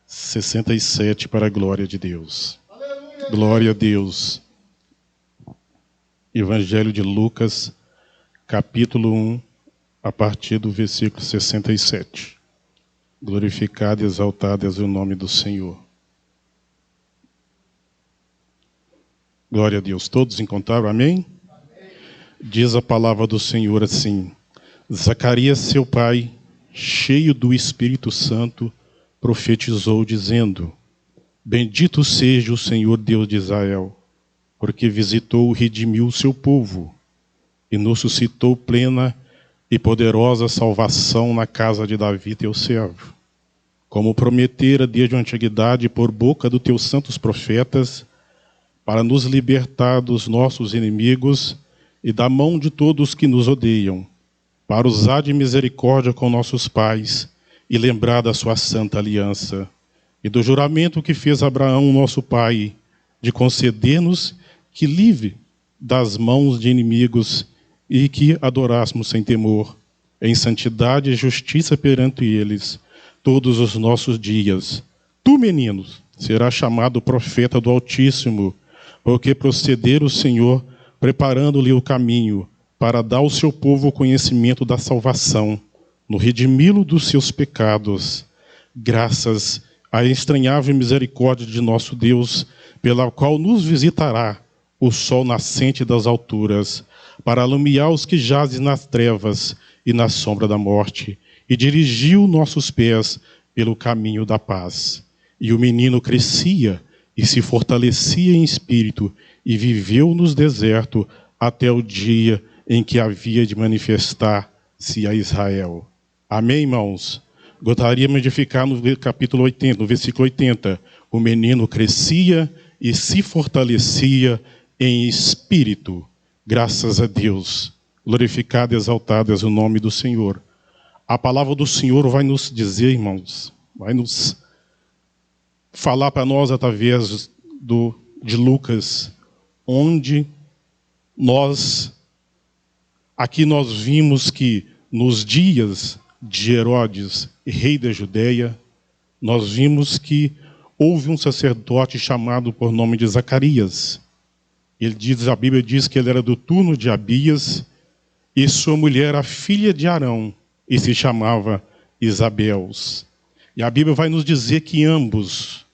67 para a glória de Deus. Glória a Deus. Evangelho de Lucas, capítulo 1, a partir do versículo 67. Glorificado e exaltado és o nome do Senhor. Glória a Deus. Todos encontraram? Amém? Diz a palavra do Senhor assim: Zacarias, seu pai, cheio do Espírito Santo, profetizou, dizendo: Bendito seja o Senhor Deus de Israel, porque visitou e redimiu o seu povo, e nos suscitou plena e poderosa salvação na casa de Davi, teu servo, como prometera desde a antiguidade por boca dos teus santos profetas, para nos libertar dos nossos inimigos e da mão de todos que nos odeiam, para usar de misericórdia com nossos pais e lembrar da sua santa aliança e do juramento que fez Abraão, nosso pai, de conceder-nos que, livre das mãos de inimigos, e que adorássemos sem temor, em santidade e justiça perante eles, todos os nossos dias. Tu, menino, serás chamado profeta do Altíssimo, porque proceder o Senhor, preparando-lhe o caminho, para dar ao seu povo o conhecimento da salvação, no redimi-lo dos seus pecados, graças à estranhável misericórdia de nosso Deus, pela qual nos visitará o sol nascente das alturas, para alumiar os que jazem nas trevas e na sombra da morte, e dirigiu nossos pés pelo caminho da paz. E o menino crescia e se fortalecia em espírito, e viveu nos desertos até o dia em que havia de manifestar-se a Israel. Amém, irmãos? Gostaríamos de ficar no capítulo 80, no versículo 80. O menino crescia e se fortalecia em espírito. Graças a Deus. Glorificado e exaltado és o nome do Senhor. A palavra do Senhor vai nos dizer, irmãos, vai nos falar para nós através de Lucas, onde aqui nós vimos que nos dias de Herodes, rei da Judeia, nós vimos que houve um sacerdote chamado por nome de Zacarias. A Bíblia diz que ele era do turno de Abias, e sua mulher era filha de Arão, e se chamava Isabels. E a Bíblia vai nos dizer que ambos,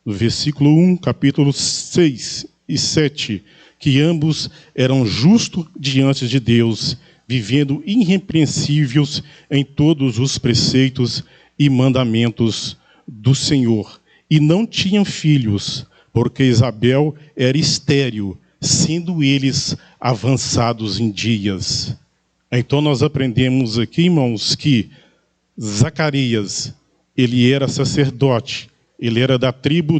no versículo 1, capítulo 6 e 7, que ambos eram justos diante de Deus, vivendo irrepreensíveis em todos os preceitos e mandamentos do Senhor. E não tinham filhos, porque Isabel era estéril, sendo eles avançados em dias. Então nós aprendemos aqui, irmãos, que Zacarias, ele era sacerdote, ele era da tribo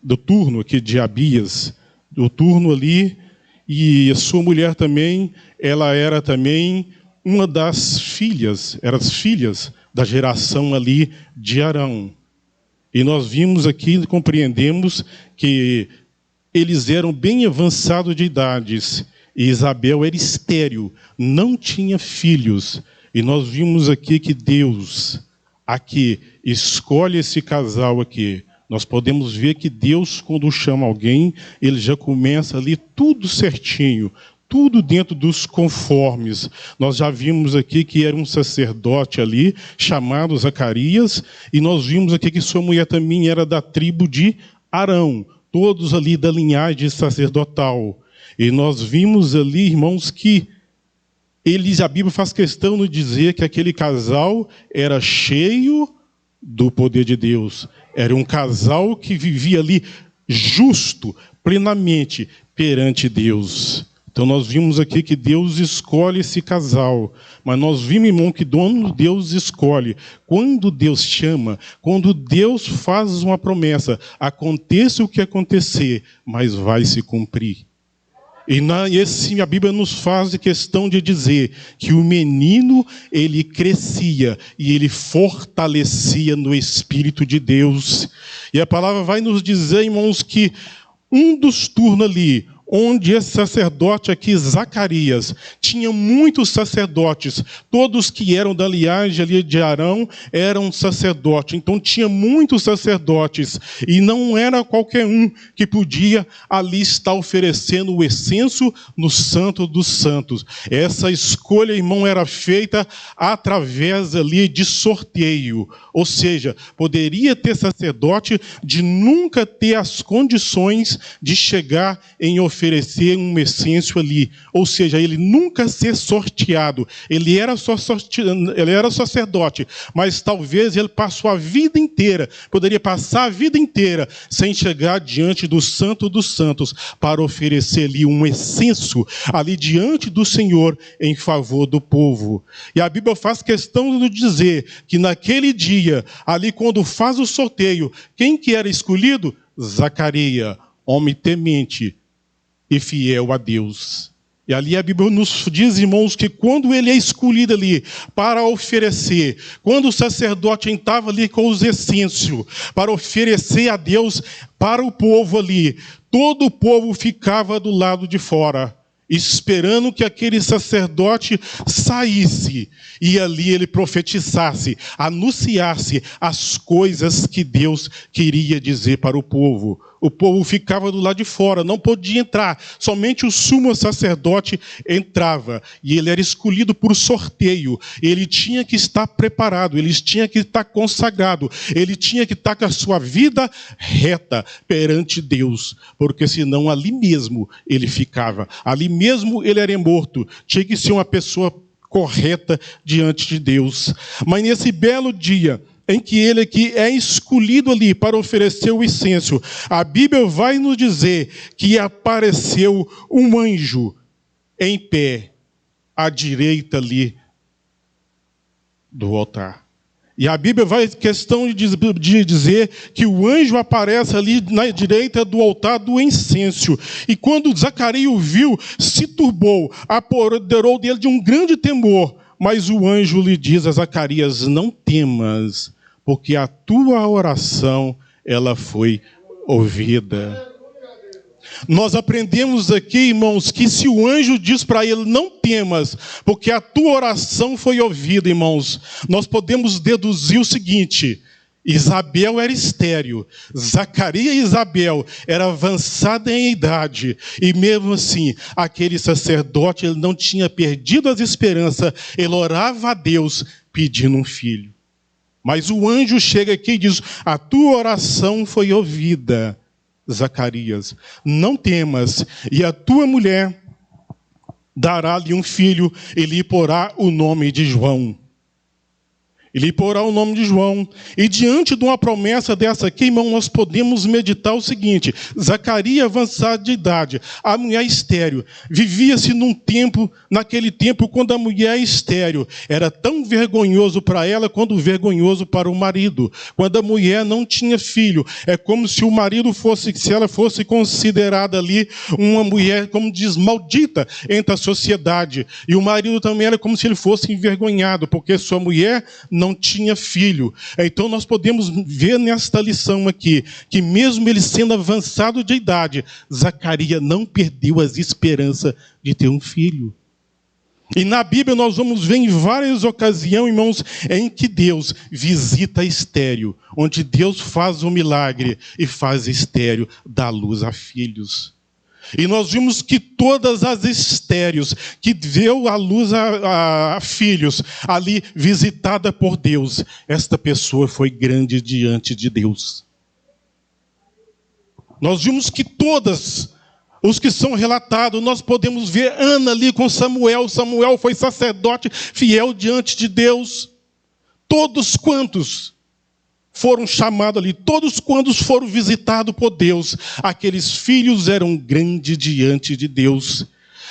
do turno aqui de Abias, do turno ali, e a sua mulher também, ela era também uma das filhas, eram as filhas da geração ali de Arão. E nós vimos aqui, compreendemos que eles eram bem avançados de idades, e Isabel era estéril, não tinha filhos. E nós vimos aqui que Deus, aqui, escolhe esse casal aqui. Nós podemos ver que Deus, quando chama alguém, ele já começa ali tudo certinho, tudo dentro dos conformes. Nós já vimos aqui que era um sacerdote ali, chamado Zacarias, e nós vimos aqui que sua mulher também era da tribo de Arão, todos ali da linhagem sacerdotal. E nós vimos ali, irmãos, que a Bíblia faz questão de dizer que aquele casal era cheio do poder de Deus. Era um casal que vivia ali justo, plenamente, perante Deus. Então nós vimos aqui que Deus escolhe esse casal. Mas nós vimos, irmão, que quando Deus escolhe, quando Deus chama, quando Deus faz uma promessa, aconteça o que acontecer, mas vai se cumprir. E a Bíblia nos faz questão de dizer que o menino, ele crescia e ele fortalecia no Espírito de Deus. E a palavra vai nos dizer, irmãos, que um dos turnos ali, onde esse sacerdote aqui, Zacarias, tinha muitos sacerdotes, todos que eram da linhagem ali de Arão eram sacerdotes, então tinha muitos sacerdotes, e não era qualquer um que podia ali estar oferecendo o incenso no Santo dos Santos. Essa escolha, irmão, era feita através ali de sorteio, ou seja, poderia ter sacerdote de nunca ter as condições de chegar em oferecer um incenso ali, ou seja, ele nunca ser sorteado. Ele era sacerdote, mas talvez ele passou a vida inteira, poderia passar a vida inteira sem chegar diante do Santo dos Santos para oferecer ali um incenso ali diante do Senhor em favor do povo. E a Bíblia faz questão de dizer que naquele dia, ali quando faz o sorteio, quem que era escolhido? Zacarias, homem temente e fiel a Deus. E ali a Bíblia nos diz, irmãos, que quando ele é escolhido ali para oferecer, quando o sacerdote entrava ali com os essêncios para oferecer a Deus para o povo ali, todo o povo ficava do lado de fora, esperando que aquele sacerdote saísse e ali ele profetizasse, anunciasse as coisas que Deus queria dizer para o povo. O povo ficava do lado de fora, não podia entrar. Somente o sumo sacerdote entrava. E ele era escolhido por sorteio. Ele tinha que estar preparado, ele tinha que estar consagrado, ele tinha que estar com a sua vida reta perante Deus. Porque senão ali mesmo ele ficava. Ali mesmo ele era morto. Tinha que ser uma pessoa correta diante de Deus. Mas nesse belo dia em que ele aqui é escolhido ali para oferecer o incenso, a Bíblia vai nos dizer que apareceu um anjo em pé à direita ali do altar. E a Bíblia vai questão de dizer que o anjo aparece ali na direita do altar do incenso. E quando Zacarias o viu, se turbou, apoderou dele de um grande temor. Mas o anjo lhe diz a Zacarias: não temas, porque a tua oração ela foi ouvida. Nós aprendemos aqui, irmãos, que se o anjo diz para ele: não temas, porque a tua oração foi ouvida, irmãos, nós podemos deduzir o seguinte: Isabel era estéril, Zacarias e Isabel era avançada em idade, e mesmo assim, aquele sacerdote ele não tinha perdido as esperanças, ele orava a Deus pedindo um filho. Mas o anjo chega aqui e diz: a tua oração foi ouvida, Zacarias, não temas, e a tua mulher dará-lhe um filho, e lhe porá o nome de João. Ele porá o nome de João. E diante de uma promessa dessa aqui, irmão, nós podemos meditar o seguinte: Zacarias avançado de idade, a mulher estéril. Vivia-se naquele tempo, quando a mulher estéril era tão vergonhoso para ela quanto vergonhoso para o marido. Quando a mulher não tinha filho, é como se o marido se ela fosse considerada ali uma mulher, como diz, maldita entre a sociedade. E o marido também era como se ele fosse envergonhado, porque sua mulher não tinha filho. Então nós podemos ver nesta lição aqui, que mesmo ele sendo avançado de idade, Zacarias não perdeu as esperanças de ter um filho. E na Bíblia nós vamos ver em várias ocasiões, irmãos, em que Deus visita a estéril, onde Deus faz um milagre e faz a estéril dar luz a filhos. E nós vimos que todas as estéreis que deu a luz a filhos, ali visitada por Deus, esta pessoa foi grande diante de Deus. Nós vimos que todas os que são relatados, nós podemos ver Ana ali com Samuel. Samuel foi sacerdote fiel diante de Deus. Todos quantos foram chamados ali, todos quantos foram visitados por Deus, aqueles filhos eram grandes diante de Deus.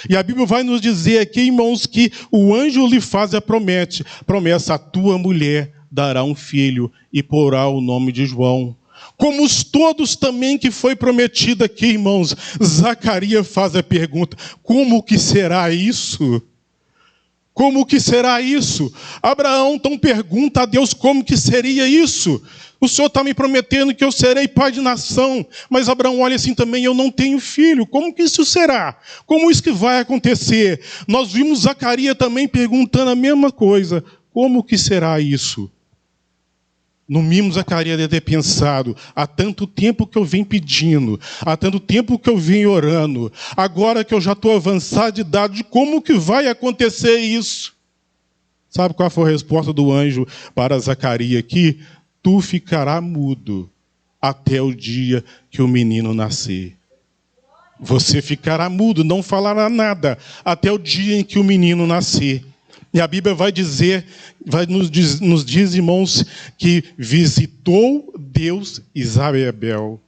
E a Bíblia vai nos dizer aqui, irmãos, que o anjo lhe faz a promessa: a tua mulher dará um filho e porá o nome de João. Como os todos também que foi prometido aqui, irmãos, Zacarias faz a pergunta: como que será isso? Como que será isso? Abraão então pergunta a Deus como que seria isso. O Senhor está me prometendo que eu serei pai de nação. Mas Abraão olha assim também, eu não tenho filho. Como que isso será? Como isso que vai acontecer? Nós vimos Zacarias também perguntando a mesma coisa. Como que será isso? No mínimo, Zacarias deve ter pensado, há tanto tempo que eu venho pedindo, há tanto tempo que eu venho orando, agora que eu já estou avançado de idade, como que vai acontecer isso? Sabe qual foi a resposta do anjo para Zacarias aqui? Tu ficarás mudo até o dia que o menino nascer. Você ficará mudo, não falará nada, até o dia em que o menino nascer. E a Bíblia vai dizer, nos diz, irmãos, que visitou Deus Isabel.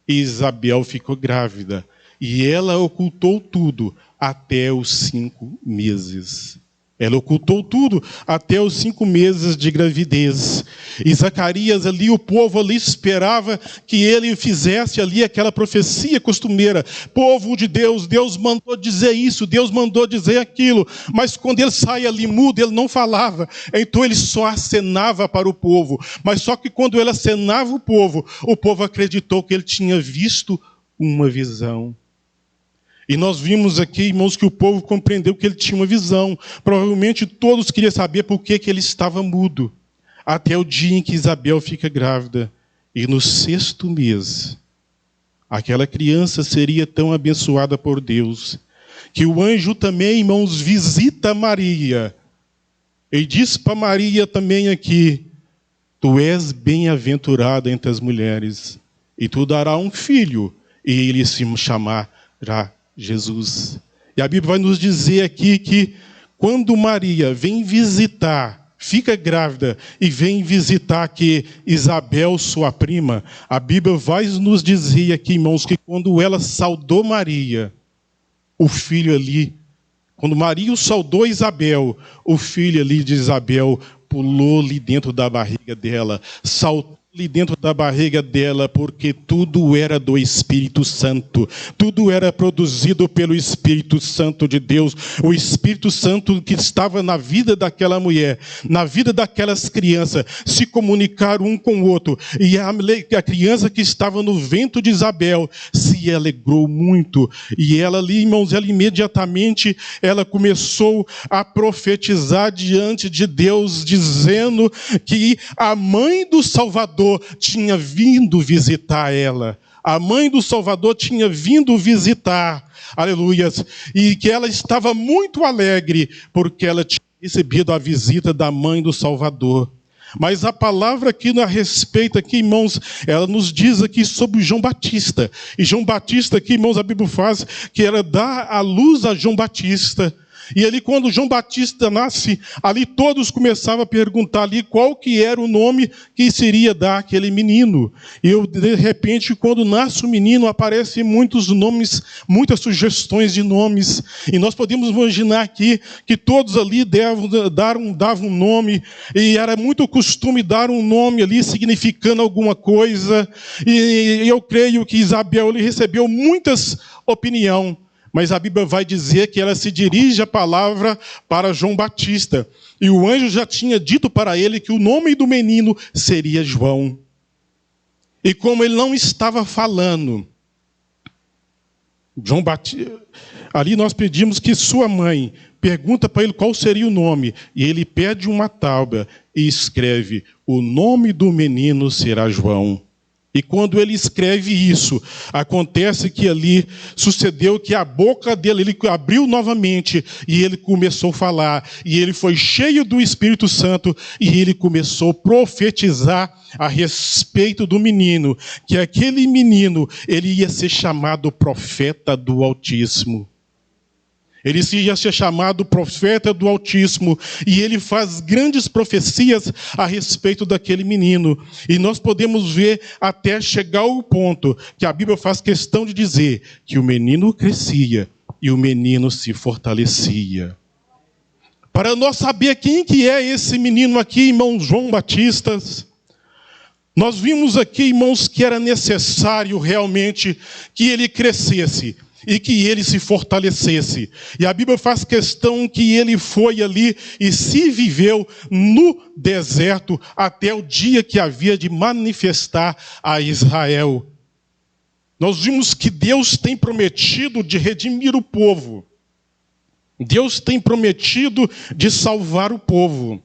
E Isabel ficou grávida. E ela ocultou tudo até os 5 meses. Ela ocultou tudo até os 5 meses de gravidez. E Zacarias ali, o povo ali esperava que ele fizesse ali aquela profecia costumeira. Povo de Deus, Deus mandou dizer isso, Deus mandou dizer aquilo. Mas quando ele saia ali mudo, ele não falava. Então ele só acenava para o povo. Mas só que quando ele acenava o povo acreditou que ele tinha visto uma visão. E nós vimos aqui, irmãos, que o povo compreendeu que ele tinha uma visão. Provavelmente todos queriam saber por que ele estava mudo. Até o dia em que Isabel fica grávida. E no 6º mês, aquela criança seria tão abençoada por Deus, que o anjo também, irmãos, visita Maria. E diz para Maria também aqui, tu és bem-aventurada entre as mulheres, e tu darás um filho, e ele se chamará Jesus. E a Bíblia vai nos dizer aqui que quando Maria vem visitar, fica grávida e vem visitar aqui Isabel, sua prima, a Bíblia vai nos dizer aqui, irmãos, que quando ela saudou Maria, o filho ali, quando Maria saudou Isabel, o filho ali de Isabel pulou ali dentro da barriga dela, saltou ali dentro da barriga dela, porque tudo era do Espírito Santo, tudo era produzido pelo Espírito Santo de Deus, o Espírito Santo que estava na vida daquela mulher, na vida daquelas crianças, se comunicaram um com o outro, e a criança que estava no ventre de Isabel se alegrou muito, e ela ali, irmãos, ela imediatamente, ela começou a profetizar diante de Deus, dizendo que a mãe do Salvador tinha vindo visitar ela. A mãe do Salvador tinha vindo visitar, aleluias, e que ela estava muito alegre, porque ela tinha recebido a visita da mãe do Salvador. Mas a palavra aqui a respeito, aqui, irmãos, ela nos diz aqui sobre João Batista. E João Batista aqui, irmãos, a Bíblia faz que ela dá a luz a João Batista. E ali quando João Batista nasce, ali todos começavam a perguntar ali qual que era o nome que seria dar àquele menino. E de repente, quando nasce o menino, aparecem muitos nomes, muitas sugestões de nomes. E nós podemos imaginar aqui que todos ali davam um nome, e era muito costume dar um nome ali significando alguma coisa. E eu creio que Isabel ele recebeu muitas opiniões. Mas a Bíblia vai dizer que ela se dirige a palavra para João Batista. E o anjo já tinha dito para ele que o nome do menino seria João. E como ele não estava falando, João Batista, ali nós pedimos que sua mãe pergunta para ele qual seria o nome. E ele pede uma tábua e escreve, o nome do menino será João. E quando ele escreve isso, acontece que ali sucedeu que a boca dele, ele abriu novamente e ele começou a falar. E ele foi cheio do Espírito Santo e ele começou a profetizar a respeito do menino. Que aquele menino, ele ia ser chamado profeta do Altíssimo. Ele ia ser chamado profeta do Altíssimo, e ele faz grandes profecias a respeito daquele menino. E nós podemos ver até chegar ao ponto que a Bíblia faz questão de dizer que o menino crescia e o menino se fortalecia. Para nós saber quem que é esse menino aqui, irmãos João Batista, nós vimos aqui, irmãos, que era necessário realmente que ele crescesse. e que ele se fortalecesse. E a Bíblia faz questão que ele foi ali e se viveu no deserto até o dia que havia de manifestar a Israel. Nós vimos que Deus tem prometido de redimir o povo. Deus tem prometido de salvar o povo.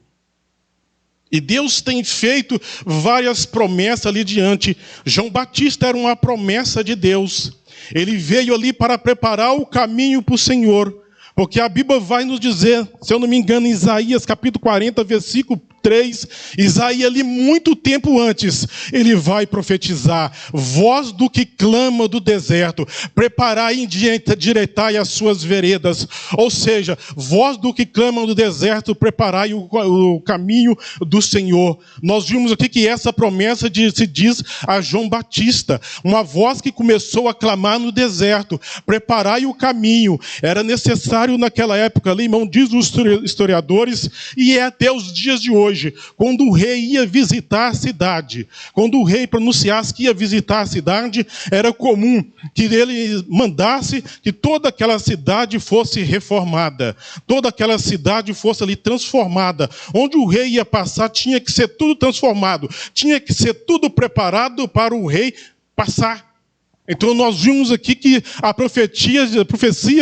E Deus tem feito várias promessas ali diante. João Batista era uma promessa de Deus. Ele veio ali para preparar o caminho para o Senhor. Porque a Bíblia vai nos dizer, se eu não me engano, em Isaías capítulo 40, versículo 3, Isaías ali muito tempo antes, ele vai profetizar: voz do que clama do deserto, preparai e endireitai as suas veredas. Ou seja, voz do que clama do deserto, preparai o caminho do Senhor. Nós vimos aqui que essa promessa se diz a João Batista, uma voz que começou a clamar no deserto: preparai o caminho. Era necessário naquela época ali, irmão, diz os historiadores, e é até os dias de hoje, quando o rei ia visitar a cidade, quando o rei pronunciasse que ia visitar a cidade, era comum que ele mandasse que toda aquela cidade fosse reformada, toda aquela cidade fosse ali transformada. Onde o rei ia passar, tinha que ser tudo transformado, tinha que ser tudo preparado para o rei passar. Então nós vimos aqui que a profecia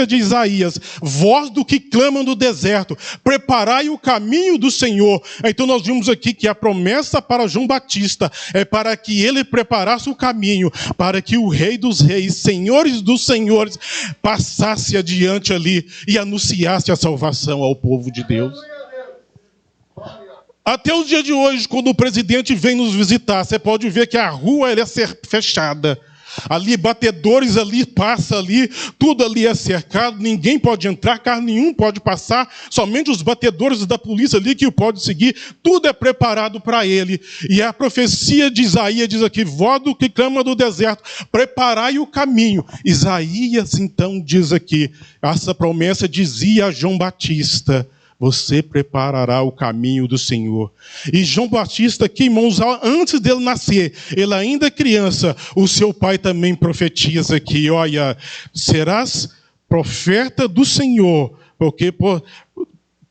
de Isaías, voz do que clamam do deserto, preparai o caminho do Senhor. Então nós vimos aqui que a promessa para João Batista é para que ele preparasse o caminho, para que o Rei dos Reis, Senhores dos Senhores, passasse adiante ali e anunciasse a salvação ao povo de Deus. Até o dia de hoje, quando o presidente vem nos visitar, você pode ver que a rua ela é fechada. Ali, batedores ali, passa ali, tudo ali é cercado, ninguém pode entrar, carro nenhum pode passar, somente os batedores da polícia ali que o pode seguir, tudo é preparado para ele. E a profecia de Isaías diz aqui: voz do que clama do deserto, preparai o caminho. Isaías então diz aqui, essa promessa dizia a João Batista: você preparará o caminho do Senhor. E João Batista, que, irmãos, antes dele nascer, ele ainda criança, o seu pai também profetiza aqui: olha, serás profeta do Senhor, porque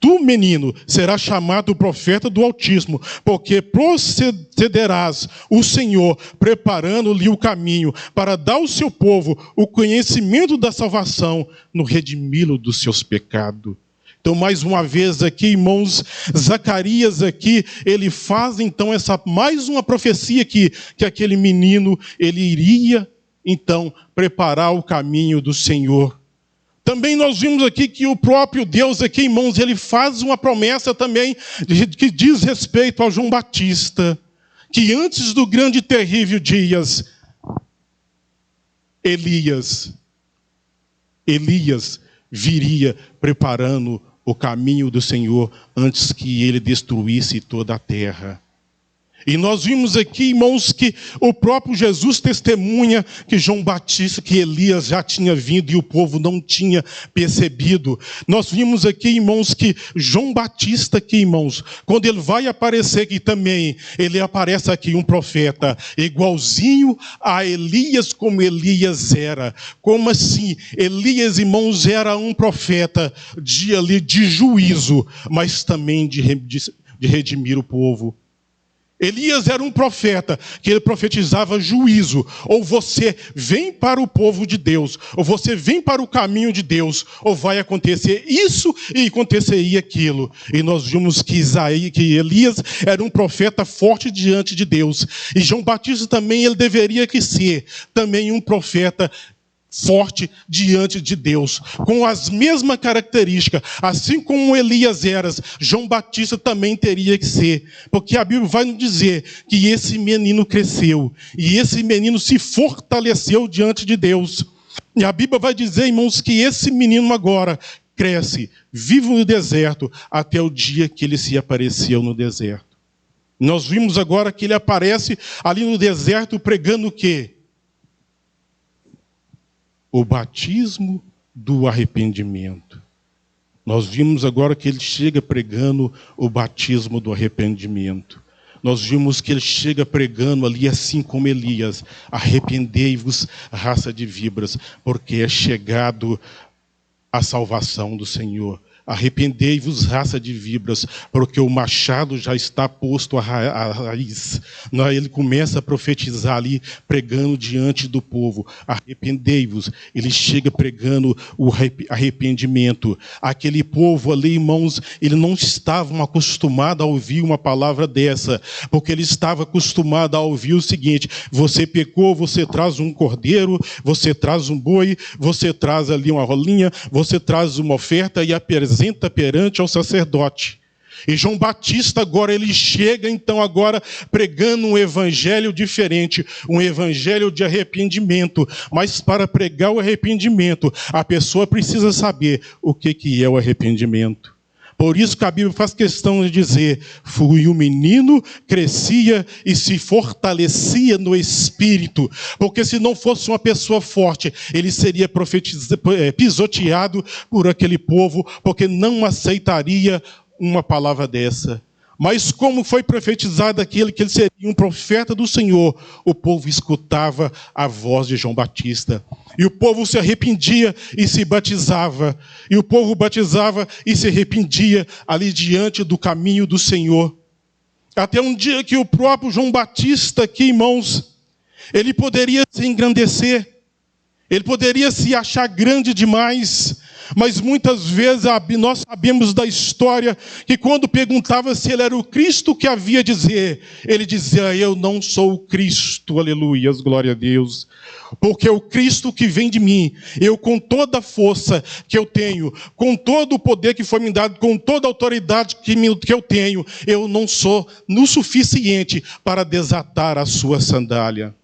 tu, menino, serás chamado profeta do Altíssimo, porque procederás o Senhor, preparando-lhe o caminho, para dar ao seu povo o conhecimento da salvação, no redimi-lo dos seus pecados. Então, mais uma vez aqui, irmãos, Zacarias aqui, ele faz então mais uma profecia aqui, que aquele menino, ele iria então preparar o caminho do Senhor. Também nós vimos aqui que o próprio Deus aqui, irmãos, ele faz uma promessa também que diz respeito a João Batista, que antes do grande e terrível dias, Elias viria preparando o caminho do Senhor antes que ele destruísse toda a terra. E nós vimos aqui, irmãos, que o próprio Jesus testemunha que João Batista, que Elias já tinha vindo e o povo não tinha percebido. Nós vimos aqui, irmãos, que João Batista aqui, irmãos, quando ele vai aparecer aqui também, ele aparece aqui um profeta igualzinho a Elias, como Elias era. Como assim? Elias, irmãos, era um profeta de juízo, mas também de redimir o povo. Elias era um profeta, que ele profetizava juízo. Ou você vem para o povo de Deus, ou você vem para o caminho de Deus, ou vai acontecer isso e acontecer aquilo. E nós vimos que Elias era um profeta forte diante de Deus. E João Batista também, ele deveria ser também um profeta forte diante de Deus, com as mesmas características, assim como Elias era, João Batista também teria que ser, porque a Bíblia vai nos dizer que esse menino cresceu, e esse menino se fortaleceu diante de Deus, e a Bíblia vai dizer, irmãos, que esse menino agora cresce, vive no deserto, até o dia que ele se apareceu no deserto. Nós vimos agora que ele aparece ali no deserto pregando o quê? O batismo do arrependimento. Nós vimos agora que ele chega pregando o batismo do arrependimento. nós vimos que ele chega pregando ali, assim como Elias: arrependei-vos, raça de víboras, porque é chegado a salvação do Senhor. Arrependei-vos, raça de víboras, porque o machado já está posto à raiz. Ele começa a profetizar ali, pregando diante do povo: arrependei-vos. Ele chega pregando o arrependimento. Aquele povo ali, irmãos, eles não estavam acostumados a ouvir uma palavra dessa, porque ele estava acostumado a ouvir o seguinte: você pecou, você traz um cordeiro, você traz um boi, você traz ali uma rolinha, você traz uma oferta e apresenta perante ao sacerdote. E João Batista agora, ele chega então agora pregando um evangelho diferente, um evangelho de arrependimento. Mas para pregar o arrependimento, a pessoa precisa saber o que é o arrependimento. Por isso que a Bíblia faz questão de dizer: fui um menino, crescia e se fortalecia no Espírito. Porque se não fosse uma pessoa forte, ele seria pisoteado por aquele povo, porque não aceitaria uma palavra dessa. Mas como foi profetizado aquele que ele seria um profeta do Senhor, o povo escutava a voz de João Batista. E o povo se arrependia e se batizava. E o povo batizava e se arrependia ali diante do caminho do Senhor. Até um dia que o próprio João Batista aqui, irmãos, ele poderia se engrandecer. Ele poderia se achar grande demais. Mas muitas vezes nós sabemos da história que quando perguntava se ele era o Cristo que havia dizer, ele dizia: eu não sou o Cristo, aleluias, glória a Deus. Porque o Cristo que vem de mim, eu com toda a força que eu tenho, com todo o poder que foi me dado, com toda a autoridade que eu tenho, eu não sou o suficiente para desatar a sua sandália.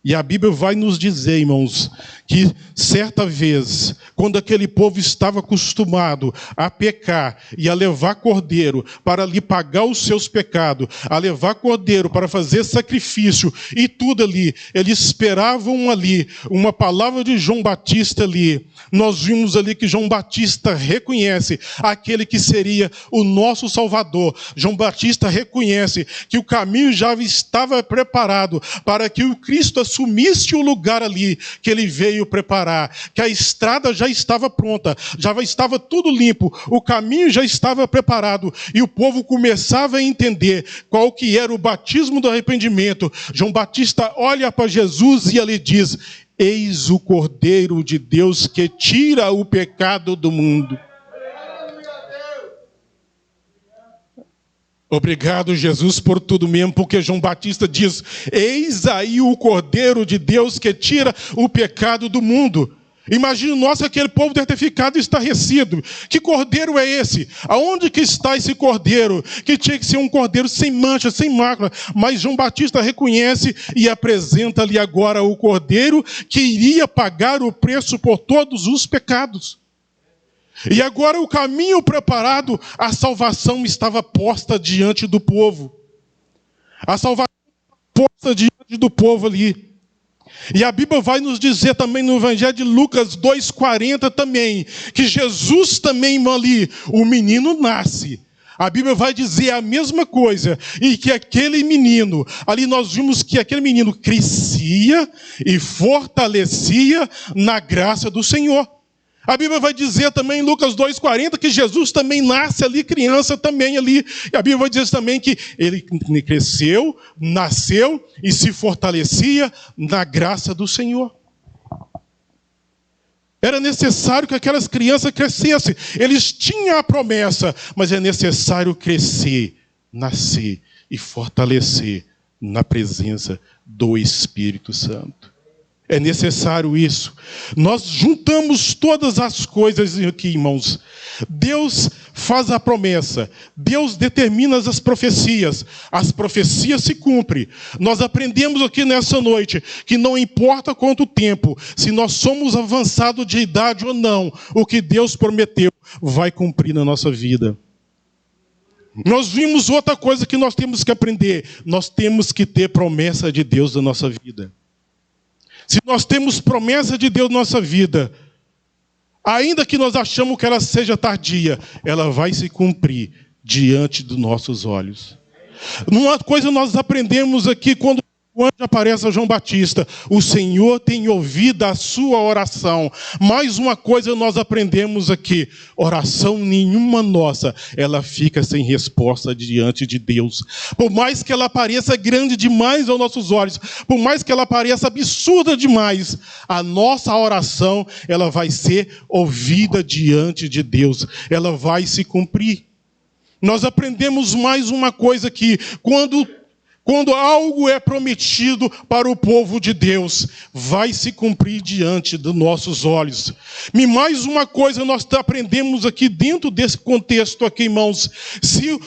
E a Bíblia vai nos dizer, irmãos, que certa vez, quando aquele povo estava acostumado a pecar e a levar cordeiro para lhe pagar os seus pecados, a levar cordeiro para fazer sacrifício e tudo ali, eles esperavam ali uma palavra de João Batista ali. Nós vimos ali que João Batista reconhece aquele que seria o nosso Salvador. João Batista reconhece que o caminho já estava preparado para que o Cristo assumisse o lugar ali que ele veio preparar, que a estrada já estava pronta, já estava tudo limpo, o caminho já estava preparado e o povo começava a entender qual que era o batismo do arrependimento. João Batista olha para Jesus e ele diz: eis o Cordeiro de Deus que tira o pecado do mundo. Obrigado, Jesus, por tudo mesmo, porque João Batista diz: eis aí o Cordeiro de Deus que tira o pecado do mundo. Imagina, nossa, aquele povo deve ter ficado estarrecido. Que cordeiro é esse? Aonde que está esse cordeiro? Que tinha que ser um cordeiro sem mancha, sem mácula. Mas João Batista reconhece e apresenta-lhe agora o cordeiro que iria pagar o preço por todos os pecados. E agora o caminho preparado, a salvação estava posta diante do povo. A salvação posta diante do povo ali. E a Bíblia vai nos dizer também no Evangelho de Lucas 2,40 também, que Jesus também ali, o menino nasce. A Bíblia vai dizer a mesma coisa, e que aquele menino, ali nós vimos que aquele menino crescia e fortalecia na graça do Senhor. A Bíblia vai dizer também em Lucas 2,40 que Jesus também nasce ali, criança também ali. E a Bíblia vai dizer também que ele cresceu, nasceu e se fortalecia na graça do Senhor. Era necessário que aquelas crianças crescessem. Eles tinham a promessa, mas é necessário crescer, nascer e fortalecer na presença do Espírito Santo. É necessário isso. Nós juntamos todas as coisas aqui, irmãos. Deus faz a promessa. Deus determina as profecias se cumprem. Nós aprendemos aqui nessa noite que não importa quanto tempo, se nós somos avançados de idade ou não, o que Deus prometeu vai cumprir na nossa vida. Nós vimos outra coisa que nós temos que aprender. Nós temos que ter promessa de Deus na nossa vida. Se nós temos promessa de Deus na nossa vida, ainda que nós achamos que ela seja tardia, ela vai se cumprir diante dos nossos olhos. Uma coisa nós aprendemos aqui quando o anjo aparece a João Batista: o Senhor tem ouvido a sua oração. Mais uma coisa nós aprendemos aqui: oração nenhuma nossa, ela fica sem resposta diante de Deus. Por mais que ela pareça grande demais aos nossos olhos, por mais que ela pareça absurda demais, a nossa oração, ela vai ser ouvida diante de Deus. Ela vai se cumprir. Nós aprendemos mais uma coisa aqui: quando algo é prometido para o povo de Deus, vai se cumprir diante dos nossos olhos. E mais uma coisa nós aprendemos aqui dentro desse contexto aqui, irmãos. Se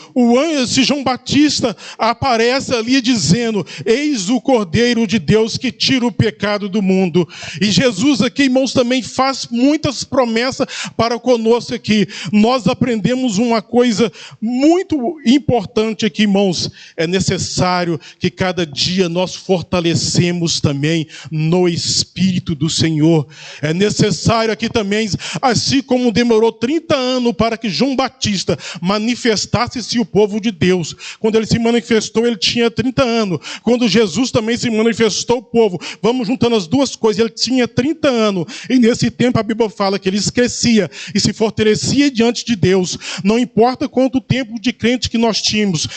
João Batista aparece ali dizendo: eis o Cordeiro de Deus que tira o pecado do mundo. E Jesus aqui, irmãos, também faz muitas promessas para conosco aqui. Nós aprendemos uma coisa muito importante aqui, irmãos. É necessário que cada dia nós fortalecemos também no Espírito do Senhor. É necessário aqui também, assim como demorou 30 anos para que João Batista manifestasse-se o povo de Deus. Quando ele se manifestou, ele tinha 30 anos. Quando Jesus também se manifestou o povo, vamos juntando as duas coisas, ele tinha 30 anos. E nesse tempo a Bíblia fala que ele crescia e se fortalecia diante de Deus. Não importa quanto tempo de crente que nós temos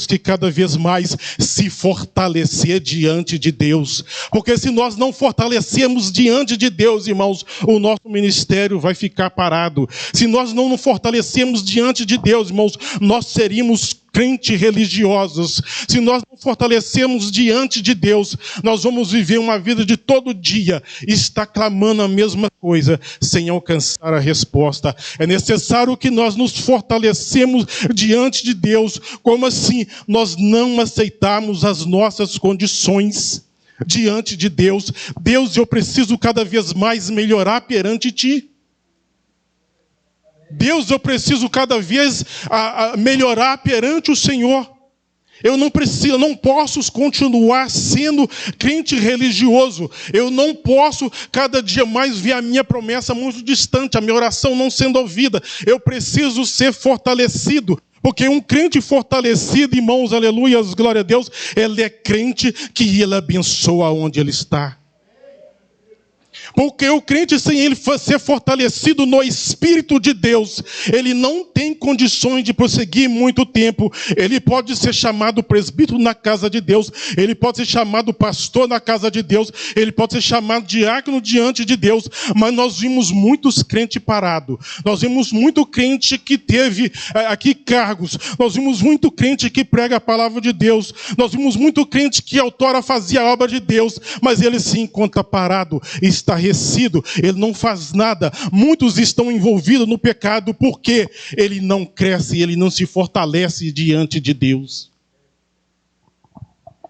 que cada vez mais se fortalecer diante de Deus. Porque se nós não fortalecermos diante de Deus, irmãos, o nosso ministério vai ficar parado. Se nós não nos fortalecermos diante de Deus, irmãos, nós seríamos crentes religiosos. Se nós não fortalecemos diante de Deus, nós vamos viver uma vida de todo dia e estar clamando a mesma coisa, sem alcançar a resposta. É necessário que nós nos fortalecemos diante de Deus. Como assim? Nós não aceitamos as nossas condições diante de Deus. Deus, eu preciso cada vez mais melhorar perante Ti. Deus, eu preciso cada vez melhorar perante o Senhor. Eu não posso continuar sendo crente religioso. Eu não posso cada dia mais ver a minha promessa muito distante, a minha oração não sendo ouvida. Eu preciso ser fortalecido. Porque um crente fortalecido, irmãos, aleluias, glória a Deus, ele é crente que ele abençoa onde ele está. Porque o crente, sem ele ser fortalecido no Espírito de Deus, ele não tem condições de prosseguir muito tempo. Ele pode ser chamado presbítero na casa de Deus, ele pode ser chamado pastor na casa de Deus, ele pode ser chamado diácono diante de Deus, mas nós vimos muitos crentes parados. Nós vimos muito crente que teve aqui cargos. Nós vimos muito crente que prega a palavra de Deus. Nós vimos muito crente que outrora fazia a obra de Deus, mas ele se encontra parado, está ele não faz nada. Muitos estão envolvidos no pecado porque ele não cresce, ele não se fortalece diante de Deus.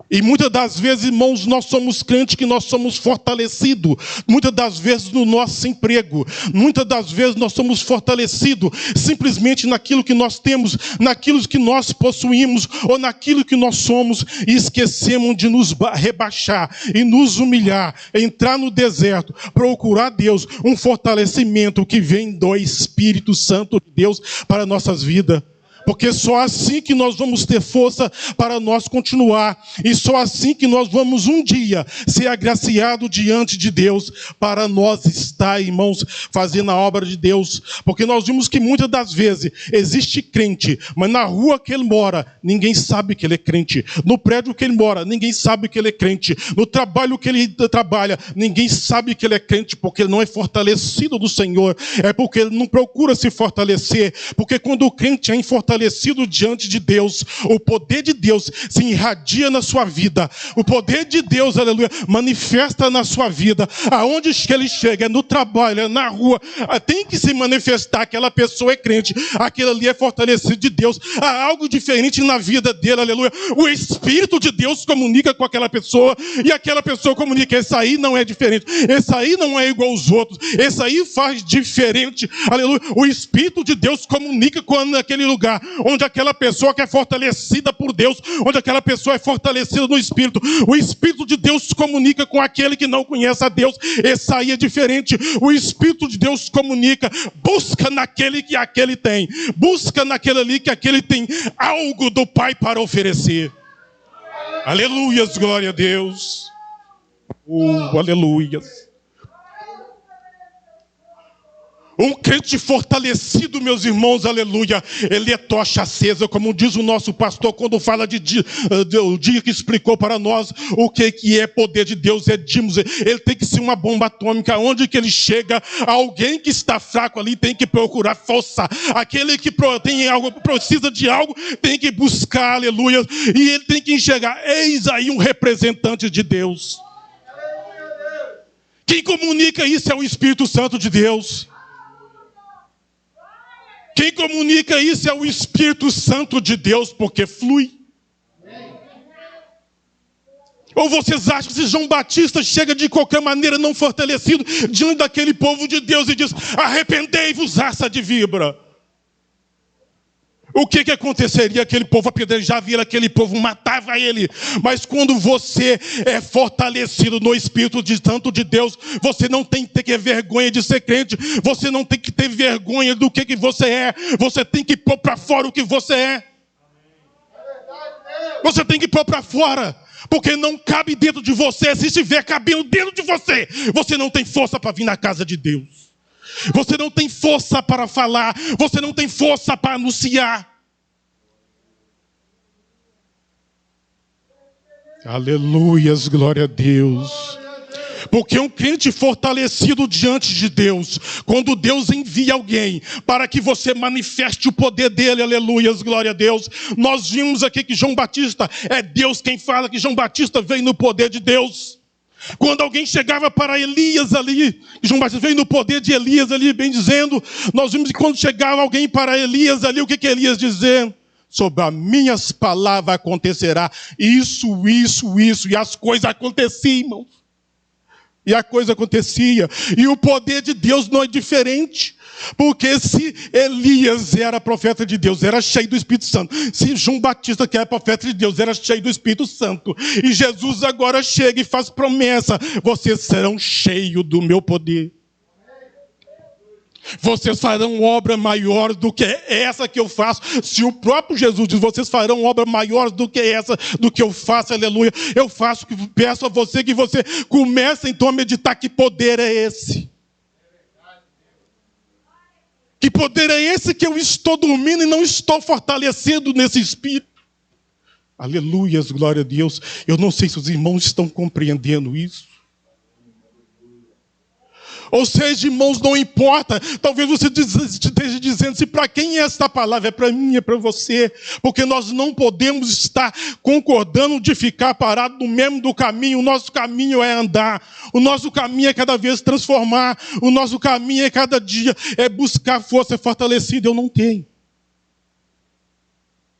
E muitas das vezes, irmãos, nós somos crentes que nós somos fortalecidos. Muitas das vezes no nosso emprego. Muitas das vezes nós somos fortalecidos simplesmente naquilo que nós temos, naquilo que nós possuímos ou naquilo que nós somos. E esquecemos de nos rebaixar e nos humilhar, entrar no deserto, procurar Deus, um fortalecimento que vem do Espírito Santo de Deus para nossas vidas. Porque só assim que nós vamos ter força para nós continuar. E só assim que nós vamos um dia ser agraciados diante de Deus para nós estar, irmãos, fazendo a obra de Deus. Porque nós vimos que muitas das vezes existe crente, mas na rua que ele mora, ninguém sabe que ele é crente. No prédio que ele mora, ninguém sabe que ele é crente. No trabalho que ele trabalha, ninguém sabe que ele é crente, porque ele não é fortalecido do Senhor. É porque ele não procura se fortalecer. Porque quando o crente é fortalecido diante de Deus, o poder de Deus se irradia na sua vida. O poder de Deus, aleluia, manifesta na sua vida. Aonde que ele chega, é no trabalho, é na rua, tem que se manifestar. Aquela pessoa é crente, aquele ali é fortalecido de Deus. Há algo diferente na vida dele, aleluia. O Espírito de Deus comunica com aquela pessoa e aquela pessoa comunica. Esse aí não é diferente, esse aí não é igual aos outros, esse aí faz diferente, aleluia. O Espírito de Deus comunica com aquele lugar. onde aquela pessoa que é fortalecida por Deus, onde aquela pessoa é fortalecida no Espírito, o Espírito de Deus comunica com aquele que não conhece a Deus. Esse aí é diferente. O Espírito de Deus comunica, busca naquele que aquele tem, busca naquele ali que aquele tem algo do Pai para oferecer. Aleluias, glória a Deus. Aleluias. Um crente fortalecido, meus irmãos, aleluia, ele é tocha acesa, como diz o nosso pastor quando fala do dia que explicou para nós o que é poder de Deus, é dímos. Ele tem que ser uma bomba atômica, onde que ele chega, alguém que está fraco ali tem que procurar força, aquele que tem algo, precisa de algo, tem que buscar, aleluia, e ele tem que enxergar, eis aí um representante de Deus. Quem comunica isso é o Espírito Santo de Deus. Quem comunica isso é o Espírito Santo de Deus, porque flui. Ou vocês acham que João Batista chega de qualquer maneira não fortalecido diante daquele povo de Deus e diz: arrependei-vos, raça de víbora? O que aconteceria? Aquele povo apedrejava ele, aquele povo matava ele. Mas quando você é fortalecido no Espírito Santo de Deus, você não tem que ter vergonha de ser crente, você não tem que ter vergonha do que você é, você tem que pôr para fora o que você é. Você tem que pôr para fora, porque não cabe dentro de você. Se estiver cabendo dentro de você, você não tem força para vir na casa de Deus. Você não tem força para falar, você não tem força para anunciar. Aleluias, glória a Deus. Porque um crente fortalecido diante de Deus, quando Deus envia alguém para que você manifeste o poder dele, aleluias, glória a Deus. Nós vimos aqui que João Batista, é Deus quem fala que João Batista veio no poder de Deus. Quando alguém chegava para Elias ali, João Batista veio no poder de Elias ali, bem dizendo, nós vimos que quando chegava alguém para Elias ali, o que Elias dizia? Sobre as minhas palavras acontecerá isso, e as coisas aconteciam, irmãos. E a coisa acontecia, e o poder de Deus não é diferente. Porque se Elias era profeta de Deus, era cheio do Espírito Santo. Se João Batista, que era profeta de Deus, era cheio do Espírito Santo. E Jesus agora chega e faz promessa: vocês serão cheios do meu poder. Vocês farão obra maior do que essa que eu faço. Se o próprio Jesus diz: vocês farão obra maior do que essa, do que eu faço, aleluia. Eu faço, peço a você que você comece então a meditar que poder é esse. Que poder é esse que eu estou dormindo e não estou fortalecido nesse Espírito? Aleluias, glória a Deus. Eu não sei se os irmãos estão compreendendo isso. Ou seja, irmãos, não importa. Talvez você esteja dizendo: se para quem é esta palavra? É para mim, é para você. Porque nós não podemos estar concordando de ficar parado no mesmo do caminho. O nosso caminho é andar. O nosso caminho é cada vez transformar. O nosso caminho é cada dia é buscar força fortalecida. Eu não tenho.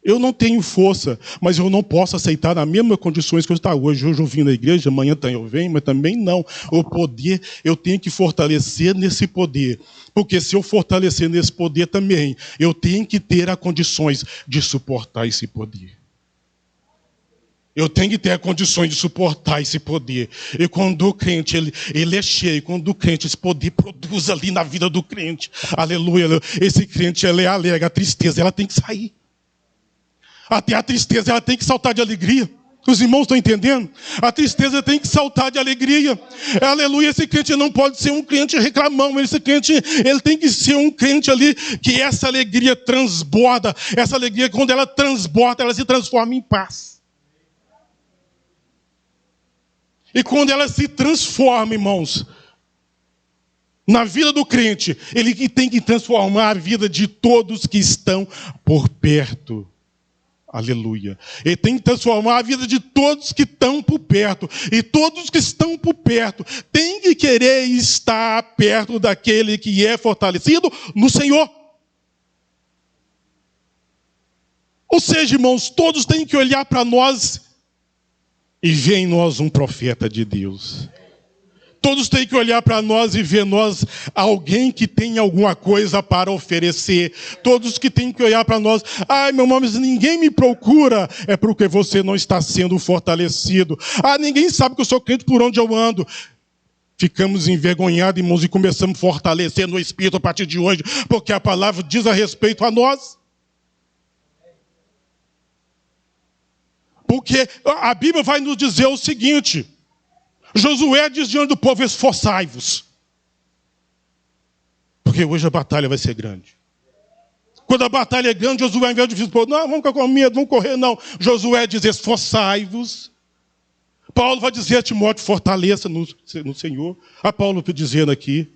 Eu não tenho força, mas eu não posso aceitar nas mesmas condições que eu estou hoje. Hoje eu vim na igreja, amanhã eu venho, mas também não. O poder, eu tenho que fortalecer nesse poder. Porque se eu fortalecer nesse poder também, eu tenho que ter as condições de suportar esse poder. Eu tenho que ter as condições de suportar esse poder. E quando o crente, ele é cheio, quando o crente, esse poder produz ali na vida do crente. Aleluia. Esse crente, ele é alegre, a tristeza, ela tem que sair. Até a tristeza, ela tem que saltar de alegria. Os irmãos estão entendendo? A tristeza tem que saltar de alegria. Aleluia, esse crente não pode ser um crente reclamão. Esse crente, ele tem que ser um crente ali que essa alegria transborda. Essa alegria, quando ela transborda, ela se transforma em paz. E quando ela se transforma, irmãos, na vida do crente, ele tem que transformar a vida de todos que estão por perto. Aleluia. Ele tem que transformar a vida de todos que estão por perto. E todos que estão por perto têm que querer estar perto daquele que é fortalecido no Senhor. Ou seja, irmãos, todos têm que olhar para nós e ver em nós um profeta de Deus. Todos têm que olhar para nós e ver nós alguém que tem alguma coisa para oferecer. Todos que têm que olhar para nós, ai meu irmão, mas ninguém me procura, é porque você não está sendo fortalecido. Ah, ninguém sabe que eu sou crente por onde eu ando. Ficamos envergonhados, irmãos, e começamos a fortalecer no Espírito a partir de hoje, porque a palavra diz a respeito a nós. Porque a Bíblia vai nos dizer o seguinte: Josué diz diante do povo, esforçai-vos. Porque hoje a batalha vai ser grande. Quando a batalha é grande, Josué, ao invés de dizer, não, vamos ficar com medo, vamos correr, não. Josué diz, esforçai-vos. Paulo vai dizer a Timóteo, fortaleça no Senhor. A Paulo dizendo aqui.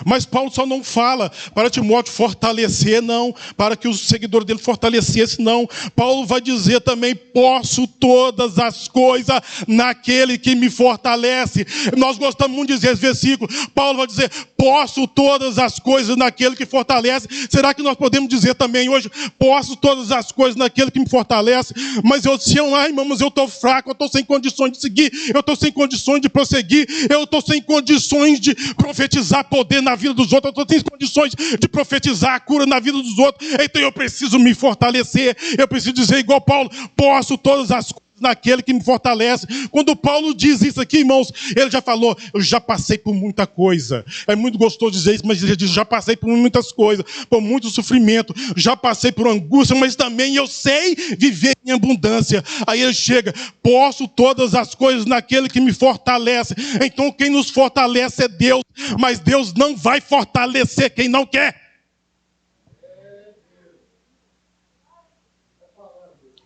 Mas Paulo só não fala para Timóteo fortalecer, não. Para que os seguidores dele fortalecessem, não. Paulo vai dizer também, posso todas as coisas naquele que me fortalece. Nós gostamos muito de dizer esse versículo. Paulo vai dizer, posso todas as coisas naquele que fortalece. Será que nós podemos dizer também hoje, posso todas as coisas naquele que me fortalece? Mas irmãos, eu estou fraco, eu estou sem condições de seguir, eu estou sem condições de prosseguir, eu estou sem condições de profetizar poder na vida dos outros, eu estou sem condições de profetizar a cura na vida dos outros, então eu preciso me fortalecer, eu preciso dizer igual Paulo, posso todas as coisas naquele que me fortalece. Quando Paulo diz isso aqui, irmãos, ele já falou, eu já passei por muita coisa. É muito gostoso dizer isso, mas ele diz, já passei por muitas coisas, por muito sofrimento, já passei por angústia, mas também eu sei viver em abundância. Aí ele chega, posso todas as coisas naquele que me fortalece. Então quem nos fortalece é Deus, mas Deus não vai fortalecer quem não quer.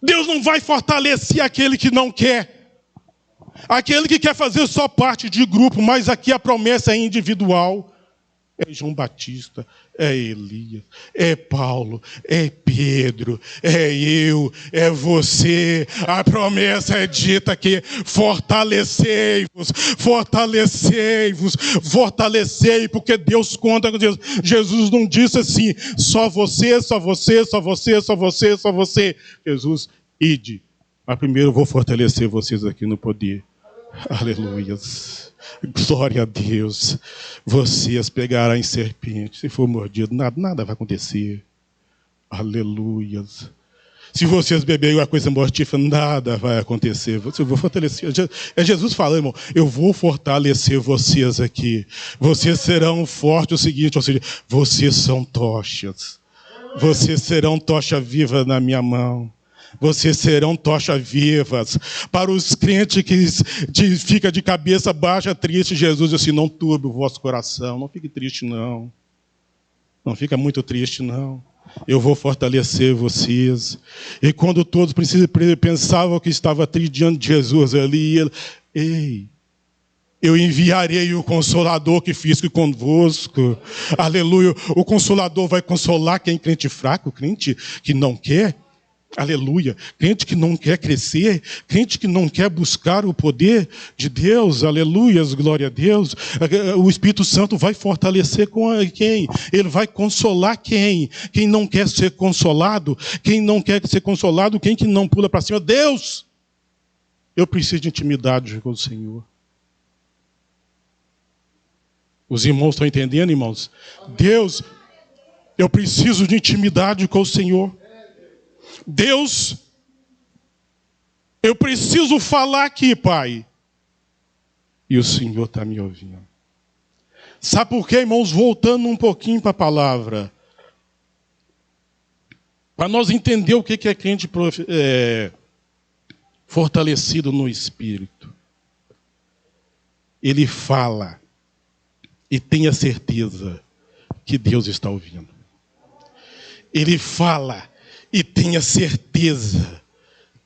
Deus não vai fortalecer aquele que não quer. Aquele que quer fazer só parte de grupo, mas aqui a promessa é individual. É João Batista, é Elias, é Paulo, é Pedro, é eu, é você. A promessa é dita aqui, fortalecei-vos, fortalecei-vos, fortalecei, porque Deus conta com Deus. Jesus não disse assim, só você, só você, só você, só você, só você. Jesus, ide. Mas primeiro eu vou fortalecer vocês aqui no poder. Aleluias. Glória a Deus. Vocês pegarão em serpente. Se for mordido, nada vai acontecer. Aleluias. Se vocês beberem uma coisa mortífera, nada vai acontecer. Eu vou fortalecer. É Jesus falando, irmão. Eu vou fortalecer vocês aqui. Vocês serão fortes. O seguinte, ou seja, vocês são tochas. Vocês serão tocha viva na minha mão. Vocês serão tochas vivas. Para os crentes que ficam de cabeça baixa, triste, Jesus disse assim, não turbe o vosso coração. Não fique triste, não. Não fica muito triste, não. Eu vou fortalecer vocês. E quando todos pensavam que estava triste diante de Jesus, ei, eu enviarei o Consolador que fique convosco. Aleluia. O Consolador vai consolar quem é crente fraco, crente que não quer. Aleluia. Crente que não quer crescer, crente que não quer buscar o poder de Deus. Aleluia, glória a Deus. O Espírito Santo vai fortalecer com quem? Ele vai consolar quem? Quem não quer ser consolado? Quem não quer ser consolado? Quem que não pula para cima? Deus! Eu preciso de intimidade com o Senhor. Os irmãos estão entendendo, irmãos? Deus, eu preciso de intimidade com o Senhor. Deus, eu preciso falar aqui, Pai. E o Senhor está me ouvindo. Sabe por quê, irmãos? Voltando um pouquinho para a palavra. Para nós entender o que é crente fortalecido no Espírito. Ele fala e tenha certeza que Deus está ouvindo. Ele fala e tenha certeza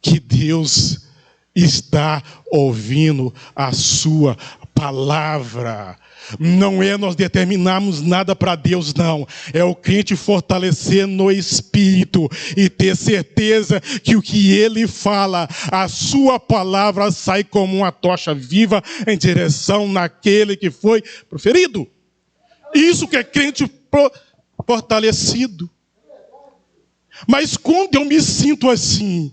que Deus está ouvindo a sua palavra. Não é nós determinarmos nada para Deus, não. É o crente fortalecer no Espírito e ter certeza que o que Ele fala, a sua palavra sai como uma tocha viva em direção naquele que foi proferido. Isso que é crente fortalecido. Mas quando eu me sinto assim,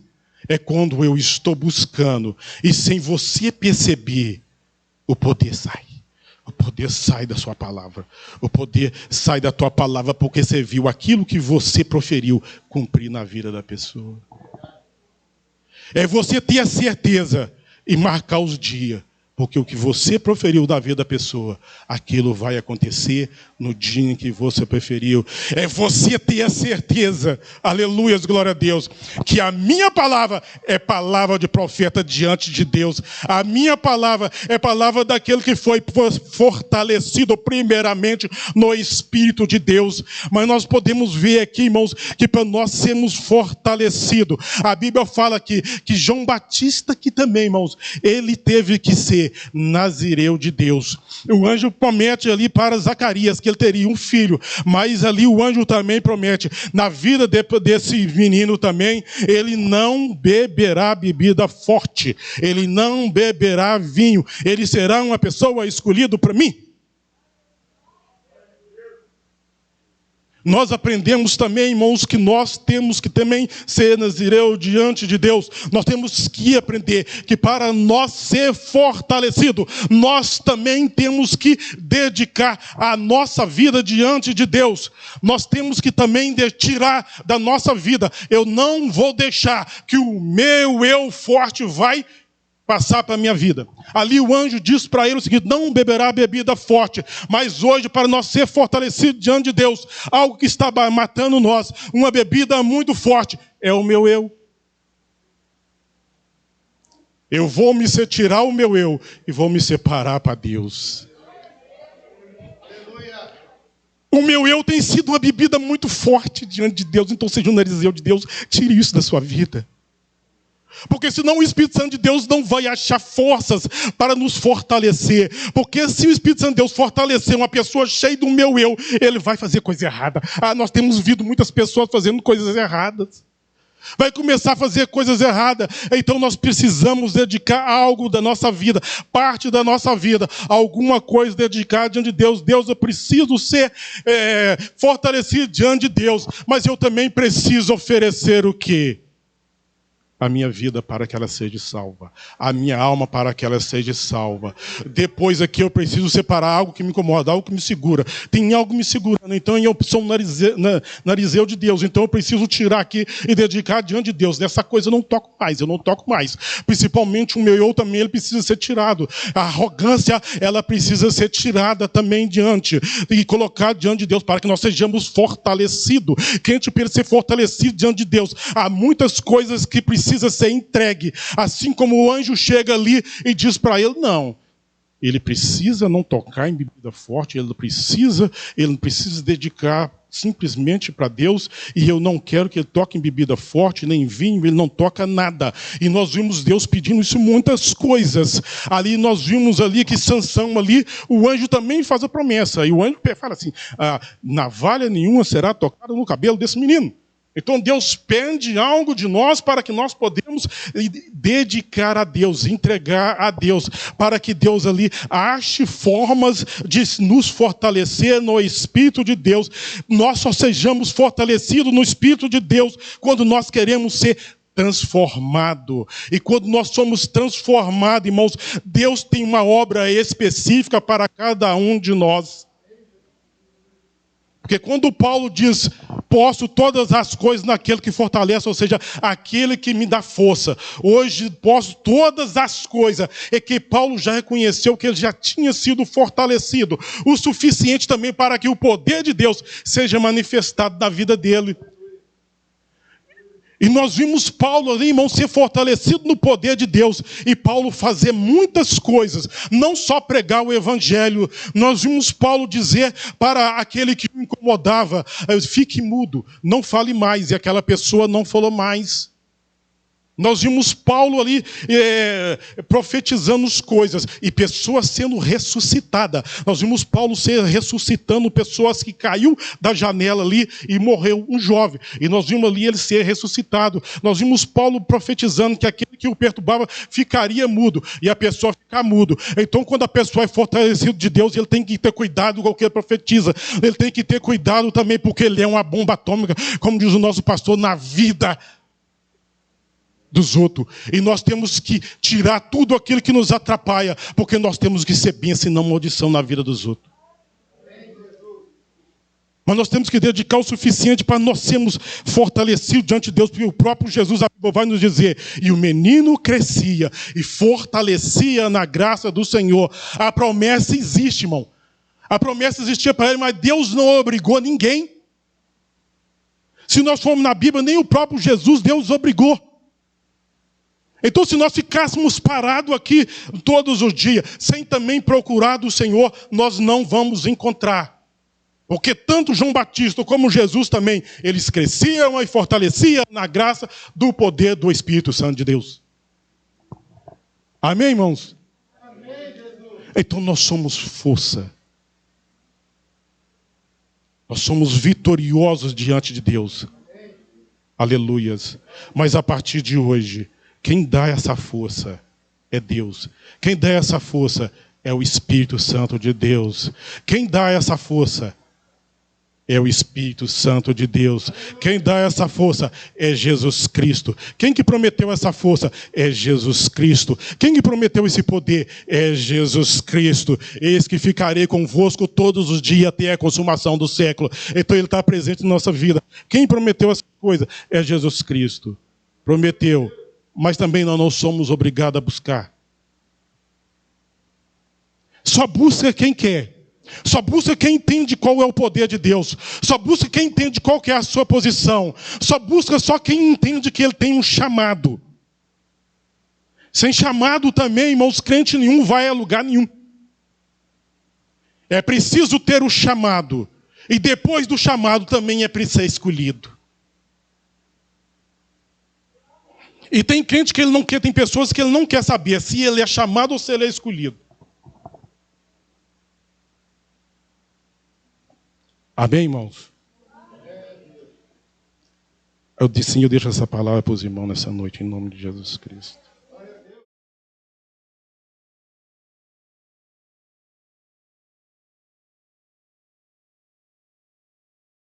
é quando eu estou buscando, e sem você perceber, o poder sai. O poder sai da sua palavra. O poder sai da tua palavra porque você viu aquilo que você proferiu cumprir na vida da pessoa. É você ter a certeza e marcar os dias. Porque o que você proferiu da vida da pessoa, aquilo vai acontecer no dia em que você preferiu. É você ter a certeza, aleluia, glória a Deus, que a minha palavra é palavra de profeta diante de Deus. A minha palavra é palavra daquele que foi fortalecido primeiramente no Espírito de Deus. Mas nós podemos ver aqui, irmãos, que para nós sermos fortalecidos, a Bíblia fala aqui que João Batista, que também, irmãos, ele teve que ser nazireu de Deus. O anjo promete ali para Zacarias que ele teria um filho, mas ali o anjo também promete, na vida desse menino também, ele não beberá bebida forte, ele não beberá vinho, ele será uma pessoa escolhida para mim. Nós aprendemos também, irmãos, que nós temos que também ser nazireu diante de Deus. Nós temos que aprender que para nós ser fortalecido, nós também temos que dedicar a nossa vida diante de Deus. Nós temos que também tirar da nossa vida. Eu não vou deixar que o meu eu forte vai passar para a minha vida. Ali o anjo diz para ele o seguinte: não beberá bebida forte. Mas hoje, para nós ser fortalecidos diante de Deus, algo que está matando nós, uma bebida muito forte, é o meu eu. Eu vou me tirar o meu eu e vou me separar para Deus. O meu eu tem sido uma bebida muito forte diante de Deus. Então seja um narizeu de Deus, tire isso da sua vida. Porque senão o Espírito Santo de Deus não vai achar forças para nos fortalecer. Porque se o Espírito Santo de Deus fortalecer uma pessoa cheia do meu eu, ele vai fazer coisa errada. Nós temos visto muitas pessoas fazendo coisas erradas. Vai começar a fazer coisas erradas. Então nós precisamos dedicar algo da nossa vida, parte da nossa vida, alguma coisa dedicada diante de Deus. Deus, eu preciso ser fortalecido diante de Deus. Mas eu também preciso oferecer o quê? A minha vida para que ela seja salva. A minha alma para que ela seja salva. Depois aqui eu preciso separar algo que me incomoda, algo que me segura. Tem algo me segurando, então eu sou um narizeu de Deus. Então eu preciso tirar aqui e dedicar diante de Deus. Dessa coisa eu não toco mais. Principalmente o meu eu também, ele precisa ser tirado. A arrogância, ela precisa ser tirada também diante. E colocar diante de Deus para que nós sejamos fortalecidos. Que a gente precisa ser fortalecido diante de Deus. Há muitas coisas que precisa ser entregue, assim como o anjo chega ali e diz para ele, não, ele precisa não tocar em bebida forte, ele não precisa dedicar simplesmente para Deus, e eu não quero que ele toque em bebida forte, nem vinho, ele não toca nada. E nós vimos Deus pedindo isso muitas coisas. Ali nós vimos ali que Sansão ali, o anjo também faz a promessa, e o anjo fala assim, navalha nenhuma será tocada no cabelo desse menino. Então Deus pede algo de nós para que nós podemos dedicar a Deus, entregar a Deus, para que Deus ali ache formas de nos fortalecer no Espírito de Deus. Nós só sejamos fortalecidos no Espírito de Deus quando nós queremos ser transformados. E quando nós somos transformados, irmãos, Deus tem uma obra específica para cada um de nós. Porque quando Paulo diz, posso todas as coisas naquele que fortalece, ou seja, aquele que me dá força. Hoje posso todas as coisas. É que Paulo já reconheceu que ele já tinha sido fortalecido. O suficiente também para que o poder de Deus seja manifestado na vida dele. E nós vimos Paulo ali, irmão, ser fortalecido no poder de Deus. E Paulo fazer muitas coisas, não só pregar o evangelho. Nós vimos Paulo dizer para aquele que o incomodava, fique mudo, não fale mais. E aquela pessoa não falou mais. Nós vimos Paulo ali profetizando as coisas e pessoas sendo ressuscitadas. Nós vimos Paulo ressuscitando pessoas que caiu da janela ali e morreu um jovem. E nós vimos ali ele ser ressuscitado. Nós vimos Paulo profetizando que aquele que o perturbava ficaria mudo e a pessoa ficar mudo. Então quando a pessoa é fortalecida de Deus, ele tem que ter cuidado com o que ele profetiza. Ele tem que ter cuidado também porque ele é uma bomba atômica, como diz o nosso pastor, na vida. dos outros. E nós temos que tirar tudo aquilo que nos atrapalha, porque nós temos que ser bênção e não maldição na vida dos outros. Mas nós temos que dedicar o suficiente para nós sermos fortalecidos diante de Deus, porque o próprio Jesus vai nos dizer, e o menino crescia e fortalecia na graça do Senhor. A promessa existe, irmão. A promessa existia para ele, mas Deus não obrigou ninguém. Se nós formos na Bíblia, nem o próprio Jesus, Deus obrigou. Então, se nós ficássemos parados aqui todos os dias, sem também procurar do Senhor, nós não vamos encontrar. Porque tanto João Batista como Jesus também, eles cresciam e fortaleciam na graça do poder do Espírito Santo de Deus. Amém, irmãos? Amém, Jesus. Então nós somos força. Nós somos vitoriosos diante de Deus. Amém. Aleluias. Mas a partir de hoje, quem dá essa força é Deus. Quem dá essa força é o Espírito Santo de Deus. Quem dá essa força é o Espírito Santo de Deus. Quem dá essa força é Jesus Cristo. Quem que prometeu essa força é Jesus Cristo. Quem que prometeu esse poder é Jesus Cristo. Eis que ficarei convosco todos os dias até a consumação do século. Então ele está presente na nossa vida. Quem prometeu essa coisa é Jesus Cristo. Prometeu, mas também nós não somos obrigados a buscar. Só busca quem quer. Só busca quem entende qual é o poder de Deus. Só busca quem entende qual que é a sua posição. Só busca só quem entende que ele tem um chamado. Sem chamado também, irmãos, crente nenhum vai a lugar nenhum. É preciso ter o chamado. E depois do chamado também é preciso ser escolhido. E tem crente que ele não quer, tem pessoas que ele não quer saber se ele é chamado ou se ele é escolhido. Amém, irmãos? Eu disse sim, eu deixo essa palavra para os irmãos nessa noite, em nome de Jesus Cristo.